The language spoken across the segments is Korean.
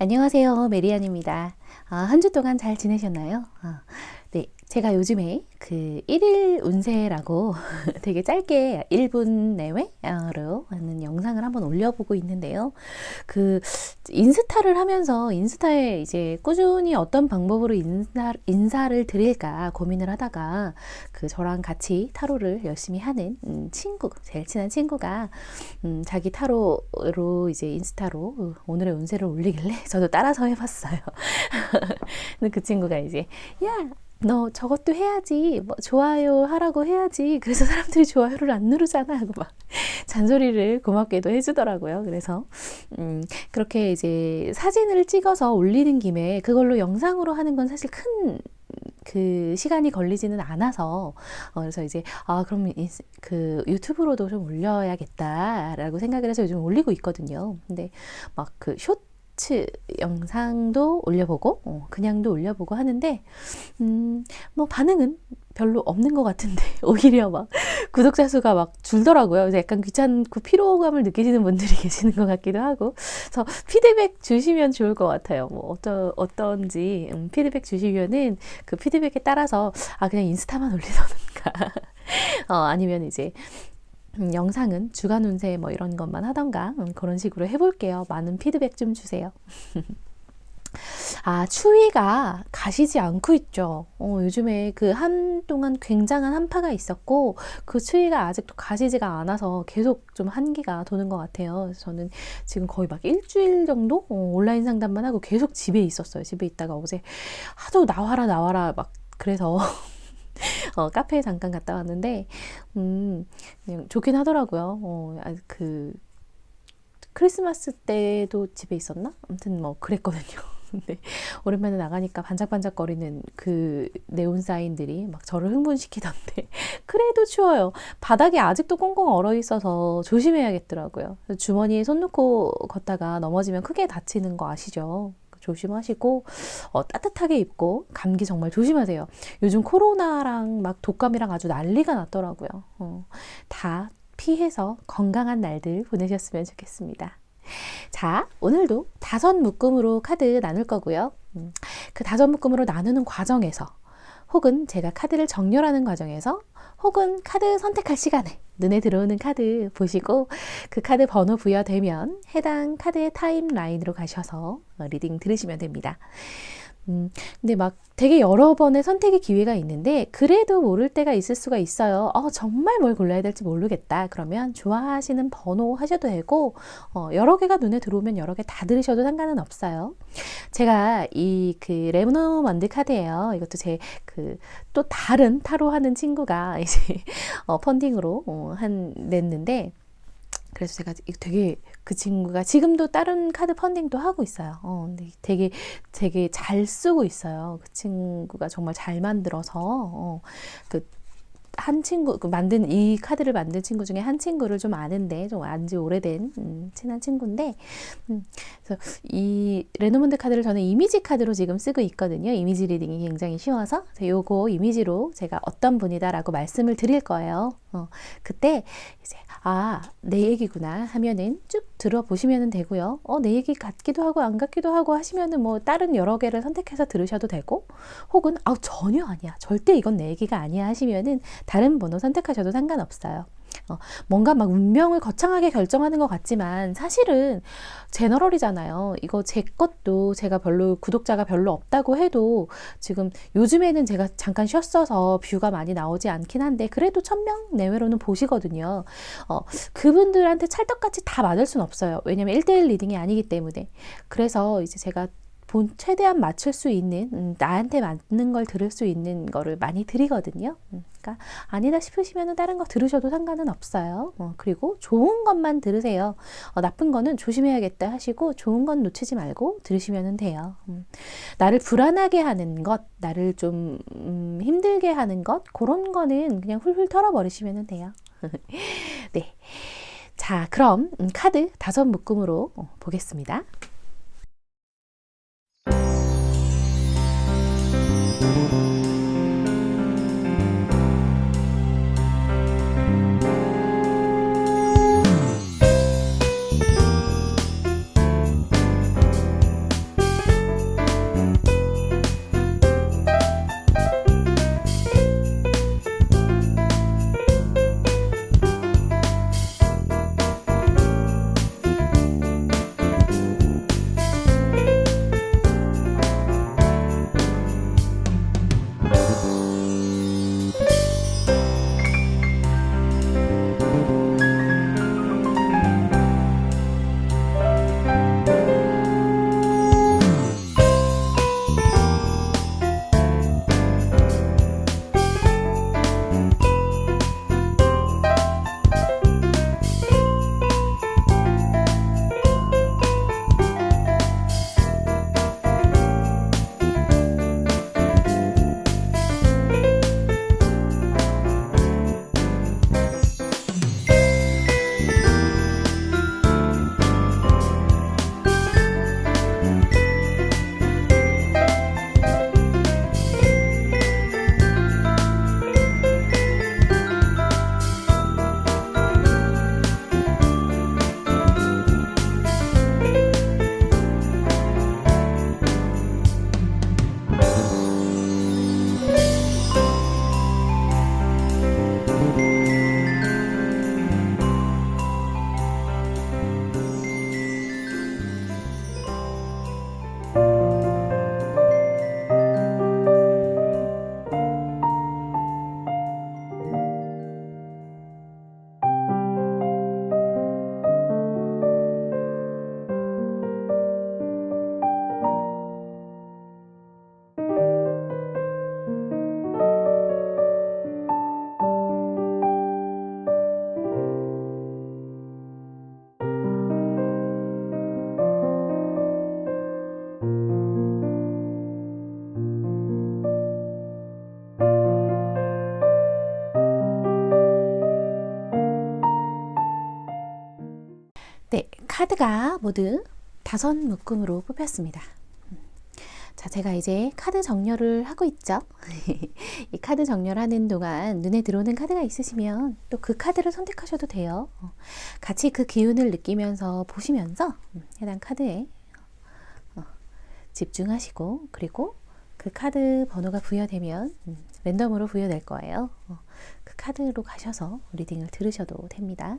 안녕하세요. 메리안입니다. 한 주 동안 잘 지내셨나요? 네, 제가 요즘에 그 1일 운세라고 되게 짧게 1분 내외로 하는 영상을 한번 올려보고 있는데요. 그 인스타를 하면서 인스타에 이제 꾸준히 어떤 방법으로 인사를 드릴까 고민을 하다가 그 저랑 같이 타로를 열심히 하는 친구, 제일 친한 친구가 자기 타로로 이제 인스타로 오늘의 운세를 올리길래 저도 따라서 해봤어요. 근데 그 친구가 이제 야, 너 저것도 해야지, 뭐 좋아요 하라고 해야지, 그래서 사람들이 좋아요를 안 누르잖아 하고 막 잔소리를 고맙게도 해주더라고요. 그래서 그렇게 이제 사진을 찍어서 올리는 김에 그걸로 영상으로 하는 건 사실 큰 그 시간이 걸리지는 않아서 그래서 이제 그럼 그 유튜브로도 좀 올려야겠다라고 생각을 해서 요즘 올리고 있거든요. 근데 막 그 쇼츠 영상도 올려보고 그냥도 올려보고 하는데 뭐 반응은 별로 없는 것 같은데 오히려 막 구독자 수가 막 줄더라고요. 그래서 약간 귀찮고 피로감을 느끼시는 분들이 계시는 것 같기도 하고, 그래서 피드백 주시면 좋을 것 같아요. 뭐 어떤지 피드백 주시면은 그 피드백에 따라서 그냥 인스타만 올리던가 아니면 이제 영상은 주간 운세 뭐 이런 것만 하던가 그런 식으로 해볼게요. 많은 피드백 좀 주세요. 추위가 가시지 않고 있죠. 요즘에 그 한동안 굉장한 한파가 있었고 그 추위가 아직도 가시지가 않아서 계속 좀 한기가 도는 것 같아요. 그래서 저는 지금 거의 막 일주일 정도 온라인 상담만 하고 계속 집에 있었어요. 집에 있다가 어제 하도 나와라 막 그래서 카페에 잠깐 갔다 왔는데 그냥 좋긴 하더라고요. 그 크리스마스 때도 집에 있었나? 아무튼 뭐 그랬거든요. 근데 오랜만에 나가니까 반짝반짝거리는 그 네온 사인들이 막 저를 흥분시키던데 그래도 추워요. 바닥이 아직도 꽁꽁 얼어 있어서 조심해야겠더라고요. 주머니에 손 넣고 걷다가 넘어지면 크게 다치는 거 아시죠? 조심하시고 따뜻하게 입고 감기 정말 조심하세요. 요즘 코로나랑 막 독감이랑 아주 난리가 났더라고요. 다 피해서 건강한 날들 보내셨으면 좋겠습니다. 자, 오늘도 5묶음으로 카드 나눌 거고요. 그 5묶음으로 나누는 과정에서 혹은 제가 카드를 정렬하는 과정에서 혹은 카드 선택할 시간에 눈에 들어오는 카드 보시고 그 카드 번호 부여되면 해당 카드의 타임라인으로 가셔서 리딩 들으시면 됩니다. 근데 막 되게 여러 번의 선택의 기회가 있는데 그래도 모를 때가 있을 수가 있어요. 정말 뭘 골라야 될지 모르겠다. 그러면 좋아하시는 번호 하셔도 되고 여러 개가 눈에 들어오면 여러 개 다 들으셔도 상관은 없어요. 제가 이 그 레노먼드 카드예요. 이것도 제 그 또 다른 타로 하는 친구가 이제 펀딩으로 냈는데, 그래서 제가 되게 그 친구가 지금도 다른 카드 펀딩도 하고 있어요. 근데 되게 잘 쓰고 있어요. 그 친구가 정말 잘 만들어서 그 한 친구, 이 카드를 만든 친구 중에 한 친구를 좀 아는데, 좀 안지 오래된, 친한 친구인데, 그래서 이 레노먼드 카드를 저는 이미지 카드로 지금 쓰고 있거든요. 이미지 리딩이 굉장히 쉬워서. 요거 이미지로 제가 어떤 분이다라고 말씀을 드릴 거예요. 그때 이제, 내 얘기구나 하면은 쭉 들어보시면 되고요. 내 얘기 같기도 하고 안 같기도 하고 하시면은 뭐 다른 여러 개를 선택해서 들으셔도 되고, 혹은, 전혀 아니야. 절대 이건 내 얘기가 아니야 하시면은 다른 번호 선택하셔도 상관없어요. 뭔가 막 운명을 거창하게 결정하는 것 같지만 사실은 제너럴이잖아요. 이거 제 것도 제가 구독자가 별로 없다고 해도 지금 요즘에는 제가 잠깐 쉬었어서 뷰가 많이 나오지 않긴 한데 그래도 1000명 내외로는 보시거든요. 그분들한테 찰떡같이 다 맞을 순 없어요. 왜냐면 1대1 리딩이 아니기 때문에. 그래서 이제 제가 최대한 맞출 수 있는, 나한테 맞는 걸 들을 수 있는 거를 많이 드리거든요. 그러니까 아니다 싶으시면 다른 거 들으셔도 상관은 없어요. 그리고 좋은 것만 들으세요. 나쁜 거는 조심해야겠다 하시고 좋은 건 놓치지 말고 들으시면 돼요. 나를 불안하게 하는 것, 나를 좀 힘들게 하는 것, 그런 거는 그냥 훌훌 털어버리시면 돼요. 네. 자, 그럼 카드 5묶음으로 보겠습니다. 카드가 모두 5묶음으로 뽑혔습니다. 자, 제가 이제 카드 정렬을 하고 있죠. 이 카드 정렬하는 동안 눈에 들어오는 카드가 있으시면 또 그 카드를 선택하셔도 돼요. 같이 그 기운을 느끼면서 보시면서 해당 카드에 집중하시고, 그리고 그 카드 번호가 부여되면 랜덤으로 부여될 거예요. 그 카드로 가셔서 리딩을 들으셔도 됩니다.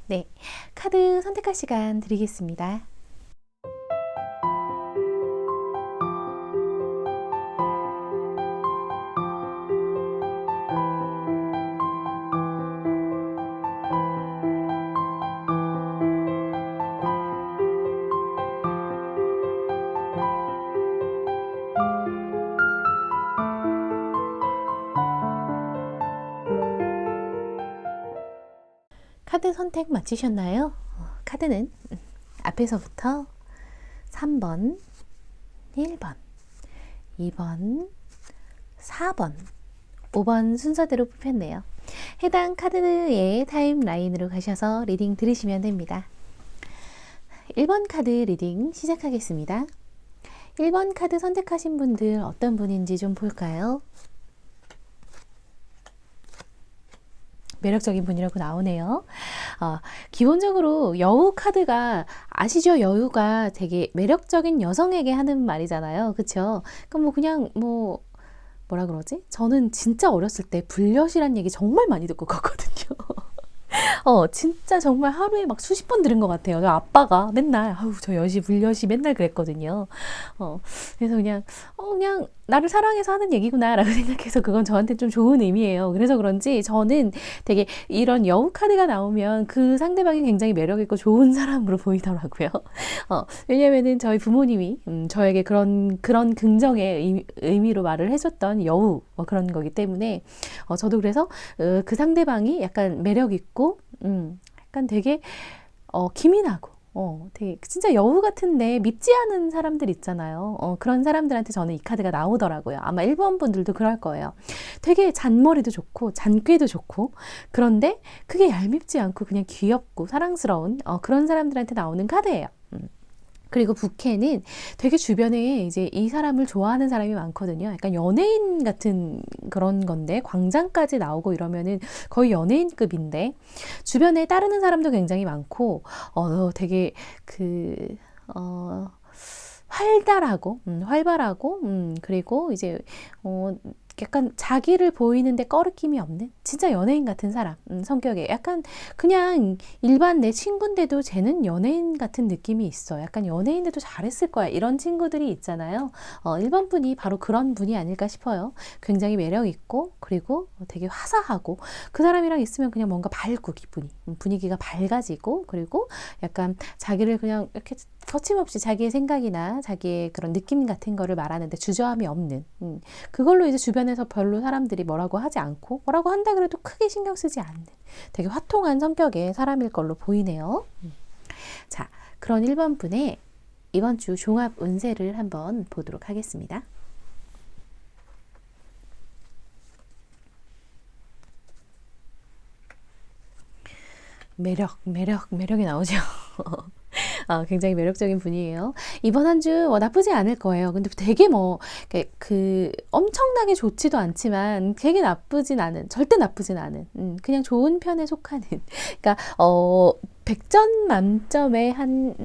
네, 카드 선택할 시간 드리겠습니다. 카드 선택 마치셨나요? 카드는 앞에서부터 3번, 1번, 2번, 4번, 5번 순서대로 뽑혔네요. 해당 카드의 타임라인으로 가셔서 리딩 들으시면 됩니다. 1번 카드 리딩 시작하겠습니다. 1번 카드 선택하신 분들 어떤 분인지 좀 볼까요? 매력적인 분이라고 나오네요. 기본적으로 여우 카드가 아시죠? 여우가 되게 매력적인 여성에게 하는 말이잖아요. 그쵸? 그럼 그냥 뭐라 그러지? 저는 진짜 어렸을 때 불엿이란 얘기 정말 많이 듣고 컸거든요. 진짜 정말 하루에 막 수십 번 들은 것 같아요. 저 아빠가 맨날, 저 여시 불엿이 맨날 그랬거든요. 그래서 그냥 나를 사랑해서 하는 얘기구나 라고 생각해서 그건 저한테 좀 좋은 의미예요. 그래서 그런지 저는 되게 이런 여우 카드가 나오면 그 상대방이 굉장히 매력있고 좋은 사람으로 보이더라고요. 왜냐면은 저희 부모님이 저에게 그런 긍정의 의미로 말을 해줬던 여우 그런 거기 때문에 저도 그래서 그 상대방이 약간 매력있고 약간 되게 기민하고 되게 진짜 여우 같은데 밉지 않은 사람들 있잖아요. 그런 사람들한테 저는 이 카드가 나오더라고요. 아마 1번 분들도 그럴 거예요. 되게 잔머리도 좋고 잔꾀도 좋고, 그런데 그게 얄밉지 않고 그냥 귀엽고 사랑스러운 그런 사람들한테 나오는 카드예요. 그리고 부캐는 되게 주변에 이제 이 사람을 좋아하는 사람이 많거든요. 약간 연예인 같은 그런 건데, 광장까지 나오고 이러면은 거의 연예인급인데, 주변에 따르는 사람도 굉장히 많고, 되게 활발하고, 그리고 이제, 약간 자기를 보이는데 꺼리낌이 없는 진짜 연예인 같은 사람 성격에, 약간 그냥 일반 내 친구인데도 쟤는 연예인 같은 느낌이 있어, 약간 연예인데도 잘했을 거야, 이런 친구들이 있잖아요. 1번 분이 바로 그런 분이 아닐까 싶어요. 굉장히 매력 있고, 그리고 되게 화사하고, 그 사람이랑 있으면 그냥 뭔가 밝고, 분위기가 밝아지고, 그리고 약간 자기를 그냥 이렇게 거침없이 자기의 생각이나 자기의 그런 느낌 같은 거를 말하는데 주저함이 없는, 그걸로 이제 주변에서 별로 사람들이 뭐라고 하지 않고, 뭐라고 한다 그래도 크게 신경 쓰지 않는 되게 화통한 성격의 사람일 걸로 보이네요. 자, 그런 1번 분의 이번 주 종합 운세를 한번 보도록 하겠습니다. 매력이 나오죠. 굉장히 매력적인 분이에요. 이번 한 주 나쁘지 않을 거예요. 근데 되게 엄청나게 좋지도 않지만 되게 절대 나쁘진 않은, 그냥 좋은 편에 속하는, 그러니까 100점 만점에 한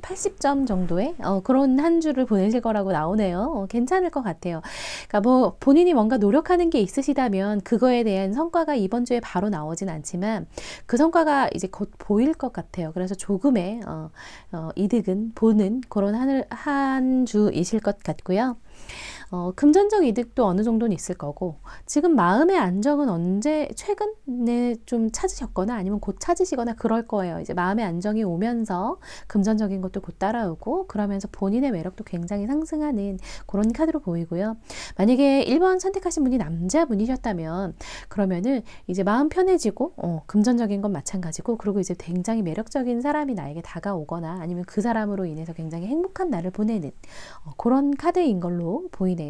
80점 정도의 그런 한 주를 보내실 거라고 나오네요. 괜찮을 것 같아요. 그러니까 본인이 뭔가 노력하는 게 있으시다면 그거에 대한 성과가 이번 주에 바로 나오진 않지만 그 성과가 이제 곧 보일 것 같아요. 그래서 조금의 이득은 보는 그런 한 주이실 것 같고요. 금전적 이득도 어느 정도는 있을 거고, 지금 마음의 안정은 언제, 최근에 좀 찾으셨거나 아니면 곧 찾으시거나 그럴 거예요. 이제 마음의 안정이 오면서 금전적인 것도 곧 따라오고, 그러면서 본인의 매력도 굉장히 상승하는 그런 카드로 보이고요. 만약에 1번 선택하신 분이 남자분이셨다면, 그러면은 이제 마음 편해지고, 금전적인 건 마찬가지고, 그리고 이제 굉장히 매력적인 사람이 나에게 다가오거나 아니면 그 사람으로 인해서 굉장히 행복한 날을 보내는 그런 카드인 걸로 보이네요.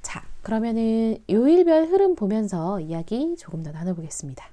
자, 그러면은 요일별 흐름 보면서 이야기 조금 더 나눠보겠습니다.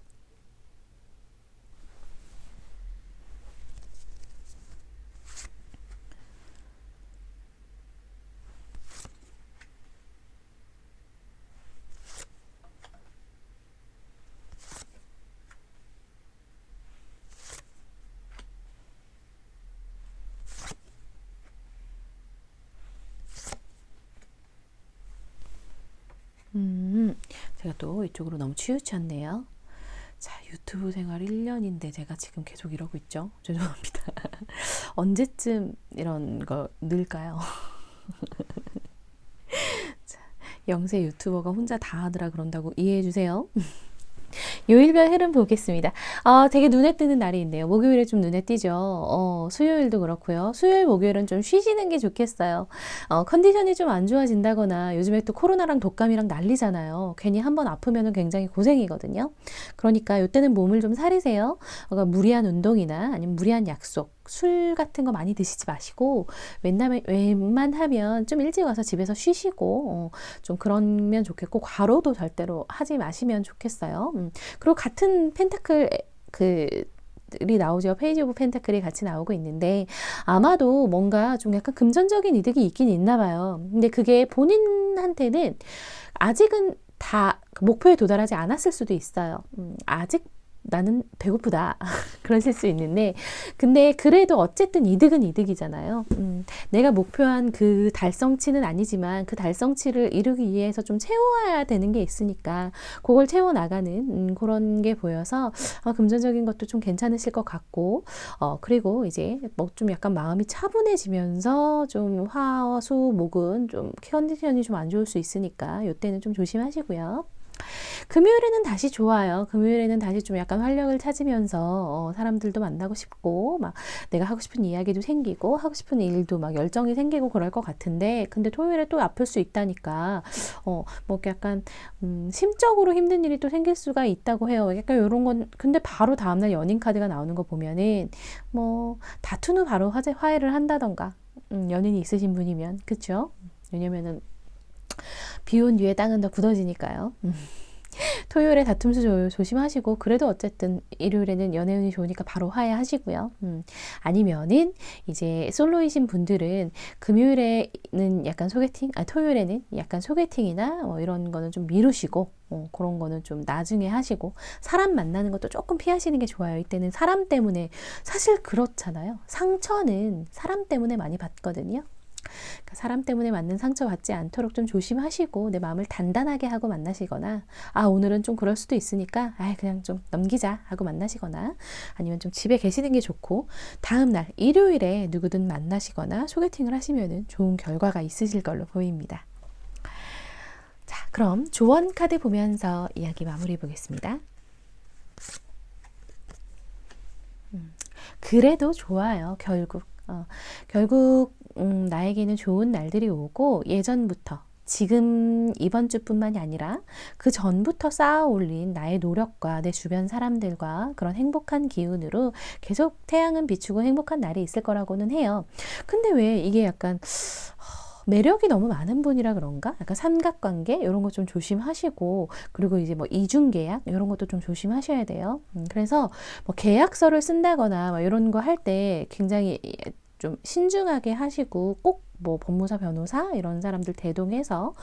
제가 또 이쪽으로 너무 치우쳤네요. 자, 유튜브 생활 1년인데 제가 지금 계속 이러고 있죠. 죄송합니다. 언제쯤 이런 거 늘까요? 자, 영세 유튜버가 혼자 다 하더라 그런다고 이해해 주세요. 요일별 흐름 보겠습니다. 되게 눈에 띄는 날이 있네요. 목요일에 좀 눈에 띄죠. 수요일도 그렇고요. 수요일, 목요일은 좀 쉬시는 게 좋겠어요. 컨디션이 좀 안 좋아진다거나 요즘에 또 코로나랑 독감이랑 난리잖아요. 괜히 한번 아프면 굉장히 고생이거든요. 그러니까 이때는 몸을 좀 사리세요. 그러니까 무리한 운동이나 아니면 무리한 약속, 술 같은 거 많이 드시지 마시고 웬만하면 좀 일찍 와서 집에서 쉬시고 좀 그러면 좋겠고, 과로도 절대로 하지 마시면 좋겠어요. 그리고 같은 펜타클 이 나오죠. 페이지 오브 펜타클이 같이 나오고 있는데, 아마도 뭔가 좀 약간 금전적인 이득이 있긴 있나 봐요. 근데 그게 본인한테는 아직은 다 목표에 도달하지 않았을 수도 있어요. 아직 나는 배고프다 그러실 수 있는데, 근데 그래도 어쨌든 이득은 이득이잖아요. 내가 목표한 그 달성치는 아니지만 그 달성치를 이루기 위해서 좀 채워야 되는 게 있으니까 그걸 채워나가는 그런 게 보여서 금전적인 것도 좀 괜찮으실 것 같고, 그리고 이제 뭐 좀 약간 마음이 차분해지면서 좀 화, 수, 목은 좀 컨디션이 좀 안 좋을 수 있으니까 이때는 좀 조심하시고요. 금요일에는 다시 좋아요. 금요일에는 다시 좀 약간 활력을 찾으면서 사람들도 만나고 싶고, 막 내가 하고 싶은 이야기도 생기고 하고 싶은 일도 막 열정이 생기고 그럴 것 같은데, 근데 토요일에 또 아플 수 있다니까 뭐 약간 심적으로 힘든 일이 또 생길 수가 있다고 해요. 약간 이런 건, 근데 바로 다음날 연인 카드가 나오는 거 보면은 뭐 다툰 후 바로 화해를 한다던가, 연인이 있으신 분이면, 그쵸? 왜냐면은 비온 뒤에 땅은 더 굳어지니까요. 토요일에 다툼수 조심하시고, 그래도 어쨌든 일요일에는 연애운이 좋으니까 바로 화해하시고요. 아니면은 이제 솔로이신 분들은 금요일에는 약간 소개팅, 토요일에는 약간 소개팅이나 뭐 이런 거는 좀 미루시고, 그런 거는 좀 나중에 하시고, 사람 만나는 것도 조금 피하시는 게 좋아요. 이때는 사람 때문에, 사실 그렇잖아요. 상처는 사람 때문에 많이 받거든요. 그러니까 사람 때문에 맞는 상처 받지 않도록 좀 조심하시고, 내 마음을 단단하게 하고 만나시거나, 오늘은 좀 그럴 수도 있으니까 그냥 좀 넘기자 하고 만나시거나, 아니면 좀 집에 계시는 게 좋고 다음날 일요일에 누구든 만나시거나 소개팅을 하시면은 좋은 결과가 있으실 걸로 보입니다. 자, 그럼 조언 카드 보면서 이야기 마무리 보겠습니다. 그래도 좋아요. 결국 나에게는 좋은 날들이 오고, 예전부터, 지금 이번 주뿐만이 아니라 그 전부터 쌓아 올린 나의 노력과 내 주변 사람들과 그런 행복한 기운으로 계속 태양은 비추고 행복한 날이 있을 거라고는 해요. 근데 왜 이게 약간 매력이 너무 많은 분이라 그런가? 약간 삼각관계 이런 거 좀 조심하시고, 그리고 이제 뭐 이중계약 이런 것도 좀 조심하셔야 돼요. 그래서 뭐 계약서를 쓴다거나 뭐 이런 거 할 때 굉장히 좀 신중하게 하시고, 꼭 뭐 법무사, 변호사 이런 사람들 대동해서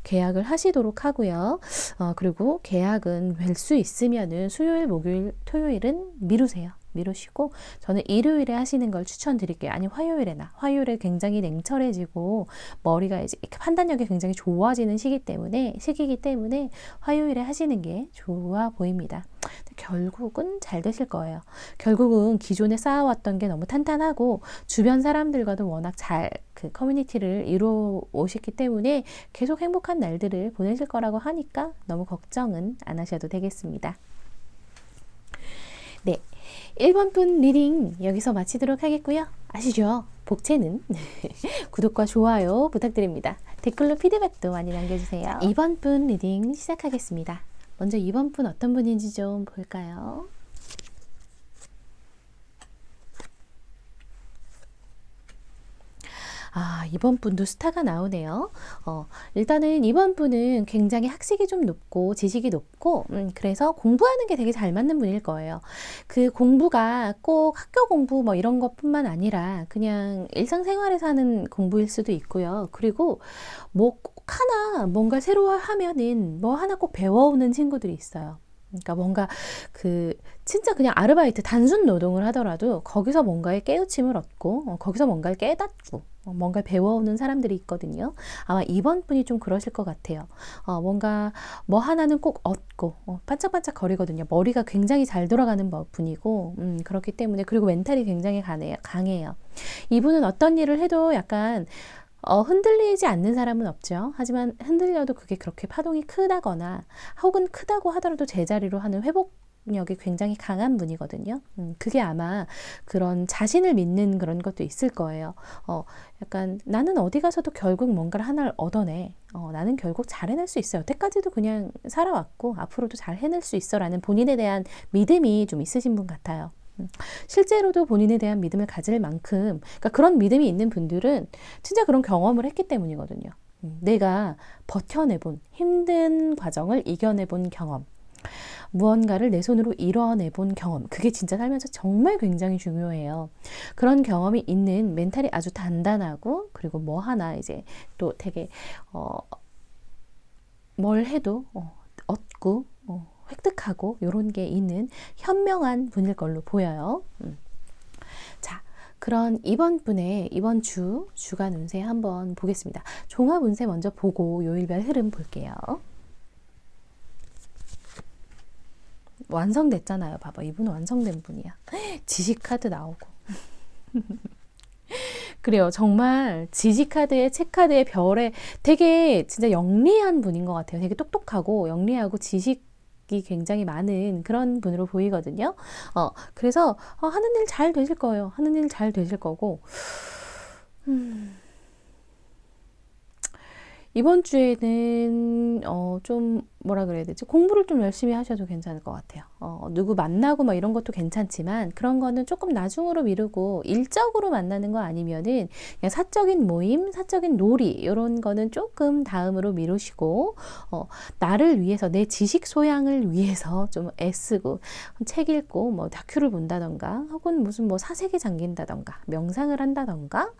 계약을 하시도록 하고요. 그리고 계약은 될 수 있으면은 수요일, 목요일, 토요일은 미루세요. 미루시고 저는 일요일에 하시는 걸 추천드릴게요. 아니 화요일에 굉장히 냉철해지고 머리가 이제 판단력이 굉장히 좋아지는 시기이기 때문에 화요일에 하시는 게 좋아 보입니다. 결국은 잘 되실 거예요. 결국은 기존에 쌓아왔던 게 너무 탄탄하고 주변 사람들과도 워낙 잘 그 커뮤니티를 이루어 오셨기 때문에 계속 행복한 날들을 보내실 거라고 하니까 너무 걱정은 안 하셔도 되겠습니다. 네, 1번 분 리딩 여기서 마치도록 하겠고요. 아시죠? 복채는 구독과 좋아요 부탁드립니다. 댓글로 피드백도 많이 남겨주세요. 2번 분 리딩 시작하겠습니다. 먼저 2번 분 어떤 분인지 좀 볼까요? 이번 분도 스타가 나오네요. 일단은 이번 분은 굉장히 학식이 좀 높고 지식이 높고 그래서 공부하는 게 되게 잘 맞는 분일 거예요. 그 공부가 꼭 학교 공부 뭐 이런 것뿐만 아니라 그냥 일상생활에서 하는 공부일 수도 있고요. 그리고 뭐 꼭 하나 뭔가 새로 하면은 뭐 하나 꼭 배워오는 친구들이 있어요. 그러니까 뭔가 진짜 그냥 아르바이트 단순 노동을 하더라도 거기서 뭔가의 깨우침을 얻고 거기서 뭔가를 깨닫고 뭔가 배워오는 사람들이 있거든요. 아마 이번 분이 좀 그러실 것 같아요. 뭔가 뭐 하나는 꼭 얻고 반짝반짝 거리거든요. 머리가 굉장히 잘 돌아가는 분이고 그렇기 때문에 그리고 멘탈이 굉장히 강해요. 이분은 어떤 일을 해도 약간 흔들리지 않는 사람은 없죠. 하지만 흔들려도 그게 그렇게 파동이 크다거나 혹은 크다고 하더라도 제자리로 하는 회복력이 굉장히 강한 분이거든요. 그게 아마 그런 자신을 믿는 그런 것도 있을 거예요. 약간 나는 어디 가서도 결국 뭔가를 하나를 얻어내. 나는 결국 잘 해낼 수 있어. 여태까지도 그냥 살아왔고 앞으로도 잘 해낼 수 있어 라는 본인에 대한 믿음이 좀 있으신 분 같아요. 실제로도 본인에 대한 믿음을 가질 만큼 그러니까 그런 믿음이 있는 분들은 진짜 그런 경험을 했기 때문이거든요. 내가 버텨내본 힘든 과정을 이겨내본 경험, 무언가를 내 손으로 이뤄내본 경험, 그게 진짜 살면서 정말 굉장히 중요해요. 그런 경험이 있는 멘탈이 아주 단단하고 그리고 뭐 하나 이제 또 되게 뭘 해도 얻고 획득하고 이런 게 있는 현명한 분일 걸로 보여요. 자, 그런 이번 분의 이번 주간 운세 한번 보겠습니다. 종합 운세 먼저 보고 요일별 흐름 볼게요. 완성됐잖아요. 봐봐, 이분은 완성된 분이야. 지식 카드 나오고. 그래요. 정말 지식카드에 책카드에 별에 되게 진짜 영리한 분인 것 같아요. 되게 똑똑하고 영리하고 지식이 굉장히 많은 그런 분으로 보이거든요. 그래서 하는 일 잘 되실 거예요. 하는 일 잘 되실 거고 이번 주에는 좀 뭐라 그래야 되지? 공부를 좀 열심히 하셔도 괜찮을 것 같아요. 누구 만나고 막 이런 것도 괜찮지만 그런 거는 조금 나중으로 미루고 일적으로 만나는 거 아니면은 그냥 사적인 모임, 사적인 놀이 이런 거는 조금 다음으로 미루시고 나를 위해서 내 지식 소양을 위해서 좀 애쓰고 책 읽고 뭐 다큐를 본다던가 혹은 무슨 뭐 사색에 잠긴다던가 명상을 한다던가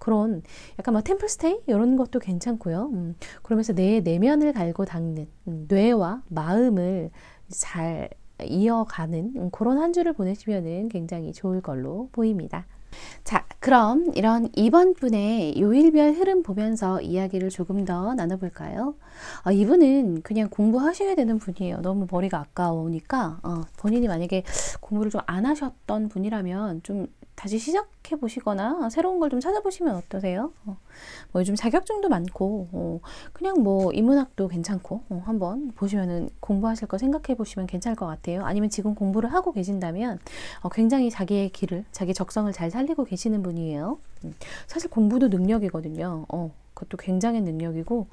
그런 약간 막 템플스테이 이런 것도 괜찮고요. 그러면서 내 내면을 갈고 닦는 뇌와 마음을 잘 이어가는 그런 한 주를 보내시면 굉장히 좋을 걸로 보입니다. 자, 그럼 이런 이번 분의 요일별 흐름 보면서 이야기를 조금 더 나눠볼까요? 이분은 그냥 공부하셔야 되는 분이에요. 너무 머리가 아까우니까 본인이 만약에 공부를 좀 안 하셨던 분이라면 좀 다시 시작해 보시거나 새로운 걸 좀 찾아보시면 어떠세요? 뭐 요즘 자격증도 많고 그냥 뭐 인문학도 괜찮고 한번 보시면은 공부하실 거 생각해 보시면 괜찮을 것 같아요. 아니면 지금 공부를 하고 계신다면 굉장히 자기의 길을 자기 적성을 잘 살리고 계시는 분이에요. 사실 공부도 능력이거든요. 그것도 굉장히 능력이고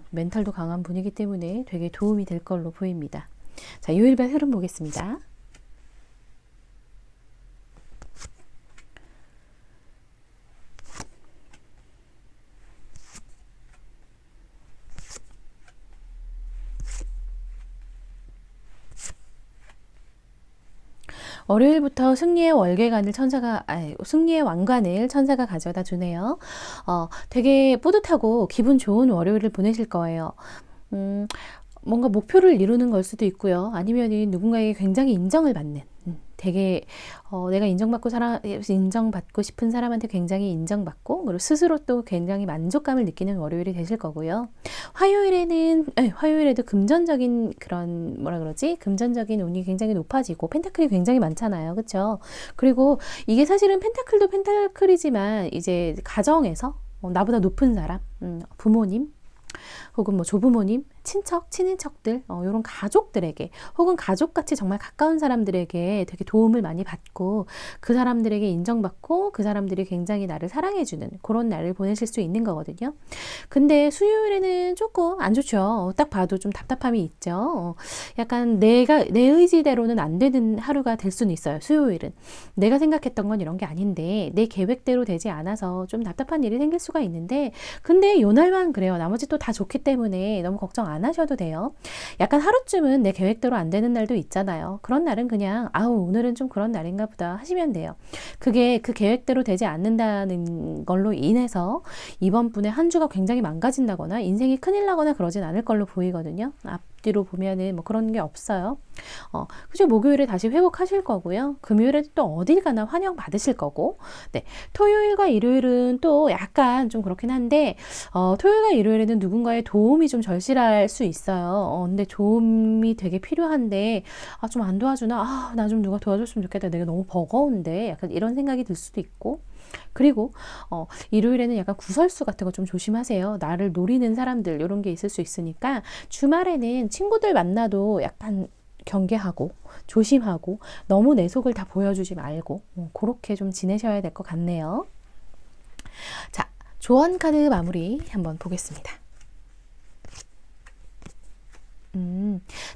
멘탈도 강한 분이기 때문에 되게 도움이 될 걸로 보입니다. 자, 요일별 흐름 보겠습니다. 월요일부터 승리의 승리의 왕관을 천사가 가져다 주네요. 되게 뿌듯하고 기분 좋은 월요일을 보내실 거예요. 뭔가 목표를 이루는 걸 수도 있고요. 아니면 누군가에게 굉장히 인정을 받는 되게 내가 인정받고 싶은 사람한테 굉장히 인정받고 그리고 스스로 또 굉장히 만족감을 느끼는 월요일이 되실 거고요. 화요일에도 금전적인 그런 금전적인 운이 굉장히 높아지고 펜타클이 굉장히 많잖아요. 그렇죠? 그리고 이게 사실은 펜타클도 펜타클이지만 이제 가정에서 나보다 높은 사람, 부모님 혹은 뭐 조부모님, 친척, 친인척들, 이런 가족들에게 혹은 가족같이 정말 가까운 사람들에게 되게 도움을 많이 받고 그 사람들에게 인정받고 그 사람들이 굉장히 나를 사랑해주는 그런 날을 보내실 수 있는 거거든요. 근데 수요일에는 조금 안 좋죠. 딱 봐도 좀 답답함이 있죠. 약간 내 의지대로는 안 되는 하루가 될 수는 있어요. 수요일은. 내가 생각했던 건 이런 게 아닌데 내 계획대로 되지 않아서 좀 답답한 일이 생길 수가 있는데 근데 요 날만 그래요. 나머지 또 다 좋기 때문에 너무 걱정 안 하셔도 돼요. 약간 하루쯤은 내 계획대로 안 되는 날도 있잖아요. 그런 날은 그냥 오늘은 좀 그런 날인가 보다 하시면 돼요. 그게 그 계획대로 되지 않는다는 걸로 인해서 이번 분의 한 주가 굉장히 망가진다거나 인생이 큰일 나거나 그러진 않을 걸로 보이거든요. 앞뒤로 보면은 뭐 그런 게 없어요. 그죠? 목요일에 다시 회복하실 거고요. 금요일에 또 어딜 가나 환영 받으실 거고. 네. 토요일과 일요일은 또 약간 좀 그렇긴 한데, 토요일과 일요일에는 누군가의 도움이 좀 절실할 수 있어요. 근데 도움이 되게 필요한데, 좀 안 도와주나? 나 좀 누가 도와줬으면 좋겠다. 내가 너무 버거운데? 약간 이런 생각이 들 수도 있고. 그리고 일요일에는 약간 구설수 같은 거 좀 조심하세요. 나를 노리는 사람들 이런 게 있을 수 있으니까 주말에는 친구들 만나도 약간 경계하고 조심하고 너무 내 속을 다 보여주지 말고 그렇게 좀 지내셔야 될 것 같네요. 자, 조언 카드 마무리 한번 보겠습니다.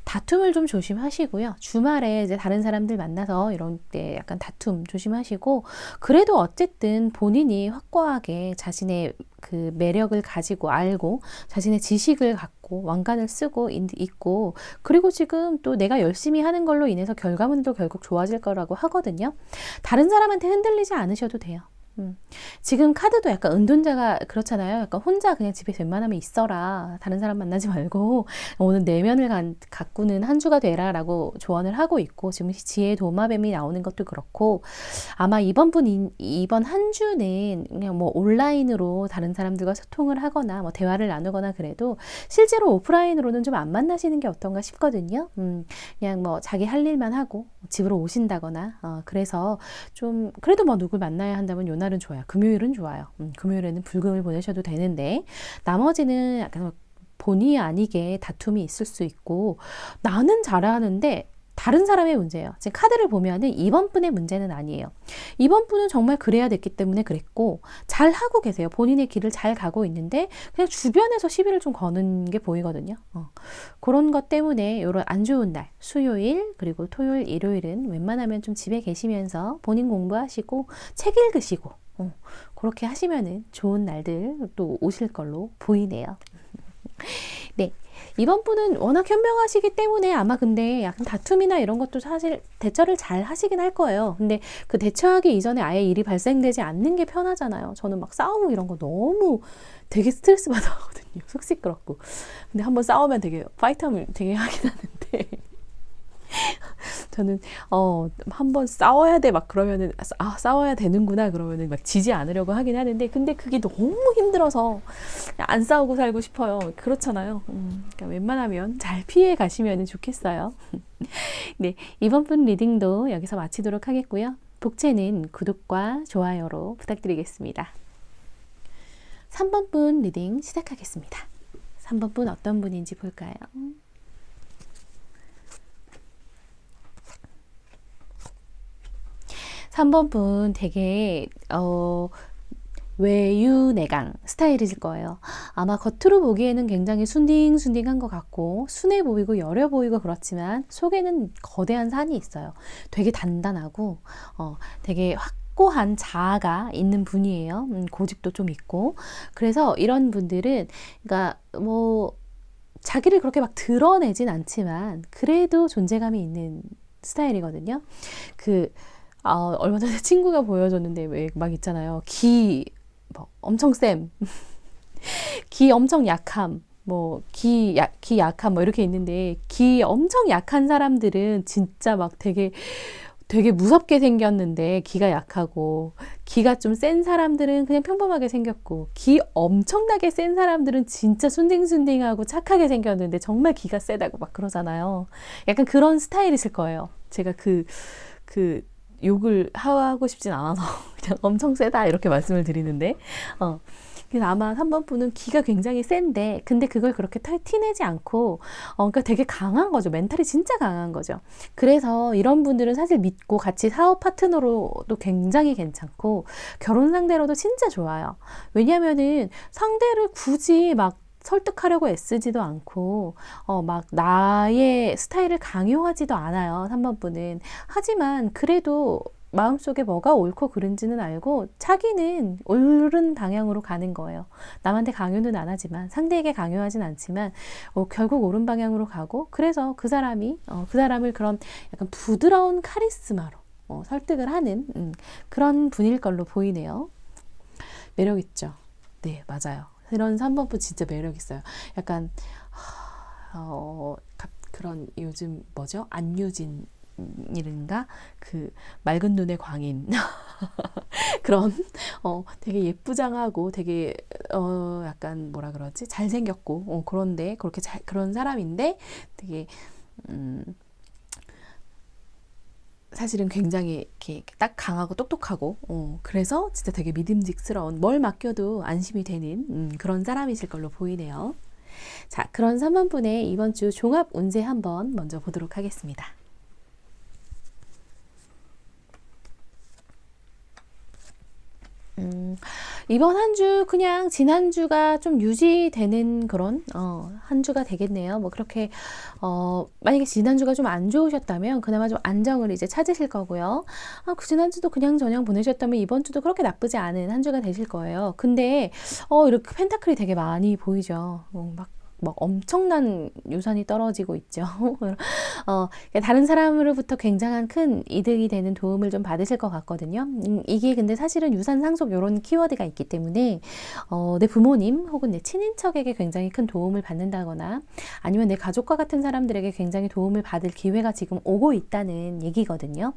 다툼을 좀 조심하시고요. 주말에 이제 다른 사람들 만나서 이런 때 약간 다툼 조심하시고, 그래도 어쨌든 본인이 확고하게 자신의 그 매력을 가지고 알고, 자신의 지식을 갖고, 왕관을 쓰고 있고, 그리고 지금 또 내가 열심히 하는 걸로 인해서 결과물도 결국 좋아질 거라고 하거든요. 다른 사람한테 흔들리지 않으셔도 돼요. 지금 카드도 약간 은둔자가 그렇잖아요. 약간 혼자 그냥 집에서 웬만하면 있어라. 다른 사람 만나지 말고 오늘 내면을 가꾸는 한 주가 되라 라고 조언을 하고 있고, 지금 지혜의 도마뱀이 나오는 것도 그렇고, 아마 이번 한 주는 그냥 뭐 온라인으로 다른 사람들과 소통을 하거나 뭐 대화를 나누거나 그래도 실제로 오프라인으로는 좀 안 만나시는 게 어떤가 싶거든요. 그냥 뭐 자기 할 일만 하고 집으로 오신다거나, 그래서 좀 그래도 뭐 누굴 만나야 한다면 요 날은 좋아요. 금요일은 좋아요. 금요일에는 불금을 보내셔도 되는데, 나머지는 약간 본의 아니게 다툼이 있을 수 있고, 나는 잘하는데 다른 사람의 문제예요. 지금 카드를 보면은 이번 분의 문제는 아니에요. 이번 분은 정말 그래야 됐기 때문에 그랬고, 잘 하고 계세요. 본인의 길을 잘 가고 있는데 그냥 주변에서 시비를 좀 거는 게 보이거든요. 그런 것 때문에 이런 안 좋은 날, 수요일 그리고 토요일, 일요일은 웬만하면 좀 집에 계시면서 본인 공부하시고 책 읽으시고 그렇게 하시면은 좋은 날들 또 오실 걸로 보이네요. 네. 이번 분은 워낙 현명하시기 때문에 아마 근데 약간 다툼이나 이런 것도 사실 대처를 잘 하시긴 할 거예요. 근데 그 대처하기 이전에 아예 일이 발생되지 않는 게 편하잖아요. 저는 막 싸우고 이런 거 너무 되게 스트레스 받아거든요. 속 시끄럽고. 근데 한번 싸우면 되게 파이터를 되게 하긴 하는데 저는 한번 싸워야 돼 막 그러면은 싸워야 되는구나 그러면은 막 지지 않으려고 하긴 하는데, 근데 그게 너무 힘들어서 안 싸우고 살고 싶어요. 그렇잖아요. 그러니까 웬만하면 잘 피해 가시면 좋겠어요. 네, 이번 분 리딩도 여기서 마치도록 하겠고요. 복채는 구독과 좋아요로 부탁드리겠습니다. 3번 분 리딩 시작하겠습니다. 3번 분 어떤 분인지 볼까요? 3번 분 되게 외유내강 스타일이실 거예요. 아마 겉으로 보기에는 굉장히 순딩순딩한 것 같고 순해 보이고 여려 보이고 그렇지만 속에는 거대한 산이 있어요. 되게 단단하고 되게 확고한 자아가 있는 분이에요. 고집도 좀 있고. 그래서 이런 분들은 그러니까 뭐 자기를 그렇게 막 드러내진 않지만 그래도 존재감이 있는 스타일이거든요. 얼마 전에 친구가 보여줬는데 왜 막 있잖아요. 뭐 엄청 쌤, 기 엄청 약함, 기 약함 뭐 이렇게 있는데, 기 엄청 약한 사람들은 진짜 막 되게 되게 무섭게 생겼는데 기가 약하고, 기가 좀 센 사람들은 그냥 평범하게 생겼고, 기 엄청나게 센 사람들은 진짜 순딩순딩하고 착하게 생겼는데 정말 기가 세다고 막 그러잖아요. 약간 그런 스타일이실 거예요. 제가 그 욕을 하고 싶진 않아서 그냥 엄청 세다 이렇게 말씀을 드리는데, 그래서 아마 3번 분은 기가 굉장히 센데, 근데 그걸 그렇게 티내지 않고, 그러니까 되게 강한 거죠. 멘탈이 진짜 강한 거죠. 그래서 이런 분들은 사실 믿고 같이 사업 파트너로도 굉장히 괜찮고, 결혼 상대로도 진짜 좋아요. 왜냐면은 상대를 굳이 막 설득하려고 애쓰지도 않고, 막 나의 스타일을 강요하지도 않아요. 3번 분은. 하지만 그래도 마음속에 뭐가 옳고 그른지는 알고 자기는 옳은 방향으로 가는 거예요. 남한테 강요는 안 하지만, 상대에게 강요하진 않지만 결국 옳은 방향으로 가고, 그래서 그 사람을 그런 약간 부드러운 카리스마로 설득을 하는 그런 분일 걸로 보이네요. 매력 있죠? 네, 맞아요. 이런 3번분 진짜 매력 있어요. 약간 그런 요즘 뭐죠? 안유진 이른가? 그 맑은 눈의 광인 그런 되게 예쁘장하고 되게 약간 뭐라 그러지? 잘생겼고 그런데 그렇게 그런 사람인데 되게 사실은 굉장히 이렇게 딱 강하고 똑똑하고 그래서 진짜 되게 믿음직스러운, 뭘 맡겨도 안심이 되는 그런 사람이실 걸로 보이네요. 자, 그런 3번 분의 이번 주 종합 운세 한번 먼저 보도록 하겠습니다. 이번 한 주 그냥 지난주가 좀 유지되는 그런 한 주가 되겠네요. 뭐 그렇게 만약에 지난주가 좀 안 좋으셨다면 그나마 좀 안정을 이제 찾으실 거고요. 그 지난주도 그냥 저냥 보내셨다면 이번 주도 그렇게 나쁘지 않은 한 주가 되실 거예요. 근데 이렇게 펜타클이 되게 많이 보이죠. 막 엄청난 유산이 떨어지고 있죠. 다른 사람으로부터 굉장한 큰 이득이 되는 도움을 좀 받으실 것 같거든요. 이게 근데 사실은 유산 상속 이런 키워드가 있기 때문에 내 부모님 혹은 내 친인척에게 굉장히 큰 도움을 받는다거나, 아니면 내 가족과 같은 사람들에게 굉장히 도움을 받을 기회가 지금 오고 있다는 얘기거든요.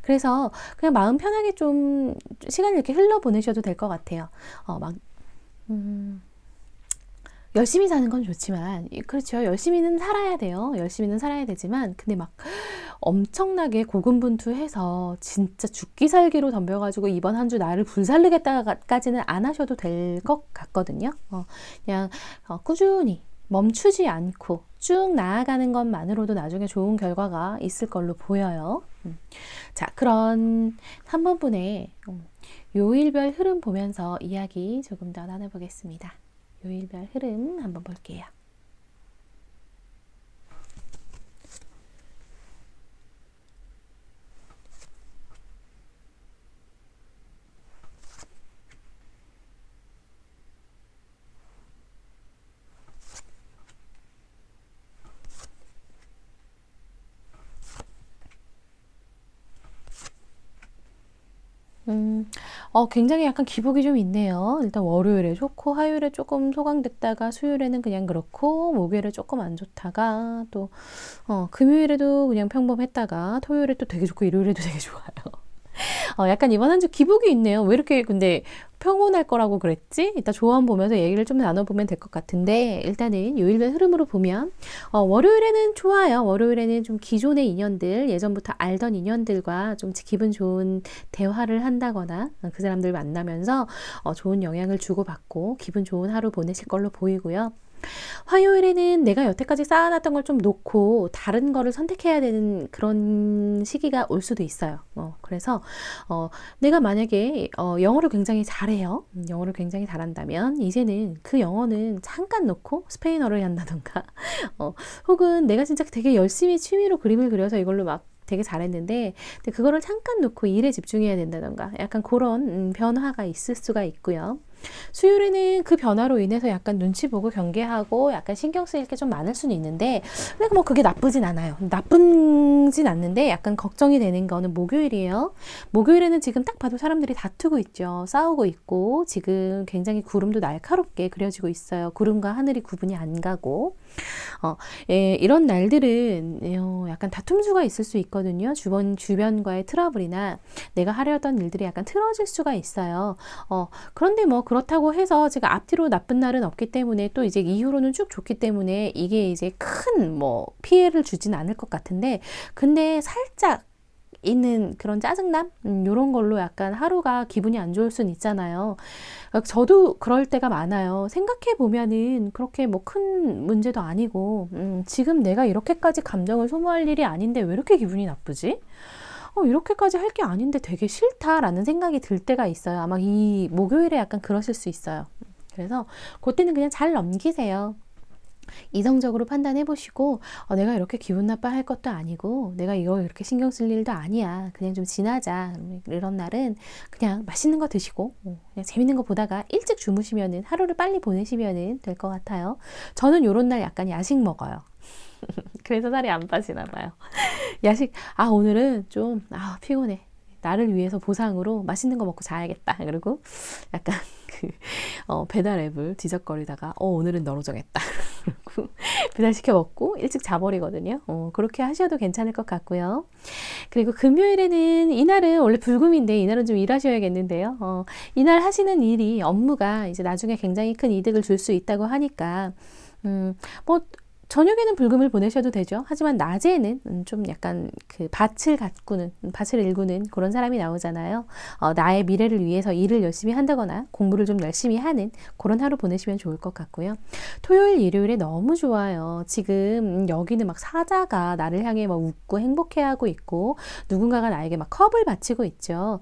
그래서 그냥 마음 편하게 좀 시간을 이렇게 흘러 보내셔도 될 것 같아요. 열심히 사는 건 좋지만, 그렇죠. 열심히는 살아야 돼요. 열심히는 살아야 되지만, 근데 막 엄청나게 고군분투해서 진짜 죽기 살기로 덤벼가지고 이번 한 주 나를 불살르겠다까지는 안 하셔도 될 것 같거든요. 그냥 꾸준히 멈추지 않고 쭉 나아가는 것만으로도 나중에 좋은 결과가 있을 걸로 보여요. 자, 그런 3번 분의 요일별 흐름 보면서 이야기 조금 더 나눠보겠습니다. 요일별 흐름 한번 볼게요. 굉장히 약간 기복이 좀 있네요. 일단 월요일에 좋고, 화요일에 조금 소강됐다가, 수요일에는 그냥 그렇고, 목요일에 조금 안 좋다가, 또 금요일에도 그냥 평범했다가, 토요일에 또 되게 좋고, 일요일에도 되게 좋아요. 약간 이번 한 주 기복이 있네요. 왜 이렇게 근데 평온할 거라고 그랬지? 이따 조언 보면서 얘기를 좀 나눠보면 될 것 같은데, 일단은 요일별 흐름으로 보면 월요일에는 좋아요. 월요일에는 좀 기존의 인연들, 예전부터 알던 인연들과 좀 기분 좋은 대화를 한다거나 그 사람들 만나면서 좋은 영향을 주고받고 기분 좋은 하루 보내실 걸로 보이고요. 화요일에는 내가 여태까지 쌓아놨던 걸 좀 놓고 다른 거를 선택해야 되는 그런 시기가 올 수도 있어요. 그래서 내가 만약에 영어를 굉장히 잘해요. 영어를 굉장히 잘한다면 이제는 그 영어는 잠깐 놓고 스페인어를 한다던가 혹은 내가 진짜 되게 열심히 취미로 그림을 그려서 이걸로 막 되게 잘했는데 근데 그거를 잠깐 놓고 일에 집중해야 된다던가 약간 그런 변화가 있을 수가 있고요. 수요일에는 그 변화로 인해서 약간 눈치 보고 경계하고 약간 신경 쓰일 게 좀 많을 수는 있는데, 근데 뭐 그게 나쁘진 않아요. 나쁘진 않는데 약간 걱정이 되는 거는 목요일이에요. 목요일에는 지금 딱 봐도 사람들이 다투고 있죠. 싸우고 있고, 지금 굉장히 구름도 날카롭게 그려지고 있어요. 구름과 하늘이 구분이 안 가고. 예, 이런 날들은 약간 다툼수가 있을 수 있거든요. 주변과의 트러블이나 내가 하려던 일들이 약간 틀어질 수가 있어요. 그런데 뭐 그렇다고 해서 제가 앞뒤로 나쁜 날은 없기 때문에 또 이제 이후로는 쭉 좋기 때문에 이게 이제 큰 뭐 피해를 주진 않을 것 같은데, 근데 살짝 있는 그런 짜증남? 요런 걸로 약간 하루가 기분이 안 좋을 수는 있잖아요. 저도 그럴 때가 많아요. 생각해 보면은 그렇게 뭐 큰 문제도 아니고, 지금 내가 이렇게까지 감정을 소모할 일이 아닌데 왜 이렇게 기분이 나쁘지? 이렇게까지 할 게 아닌데 되게 싫다라는 생각이 들 때가 있어요. 아마 이 목요일에 약간 그러실 수 있어요. 그래서 그때는 그냥 잘 넘기세요. 이성적으로 판단해 보시고, 내가 이렇게 기분 나빠할 것도 아니고 내가 이거 이렇게 신경 쓸 일도 아니야, 그냥 좀 지나자. 이런 날은 그냥 맛있는 거 드시고 그냥 재밌는 거 보다가 일찍 주무시면은 하루를 빨리 보내시면은 될 것 같아요. 저는 요런 날 약간 야식 먹어요. 그래서 살이 안 빠지나 봐요. 야식, 오늘은 좀 피곤해, 나를 위해서 보상으로 맛있는 거 먹고 자야겠다. 그리고 약간 배달 앱을 뒤적거리다가 오늘은 너로 정했다. 그리고 배달시켜 먹고 일찍 자버리거든요. 그렇게 하셔도 괜찮을 것 같고요. 그리고 금요일에는, 이날은 원래 불금인데 이날은 좀 일하셔야겠는데요. 이날 하시는 일이, 업무가 이제 나중에 굉장히 큰 이득을 줄 수 있다고 하니까 뭐 저녁에는 불금을 보내셔도 되죠. 하지만 낮에는 좀 약간 그 밭을 일구는 그런 사람이 나오잖아요. 나의 미래를 위해서 일을 열심히 한다거나 공부를 좀 열심히 하는 그런 하루 보내시면 좋을 것 같고요. 토요일, 일요일에 너무 좋아요. 지금 여기는 막 사자가 나를 향해 막 웃고 행복해하고 있고, 누군가가 나에게 막 컵을 바치고 있죠.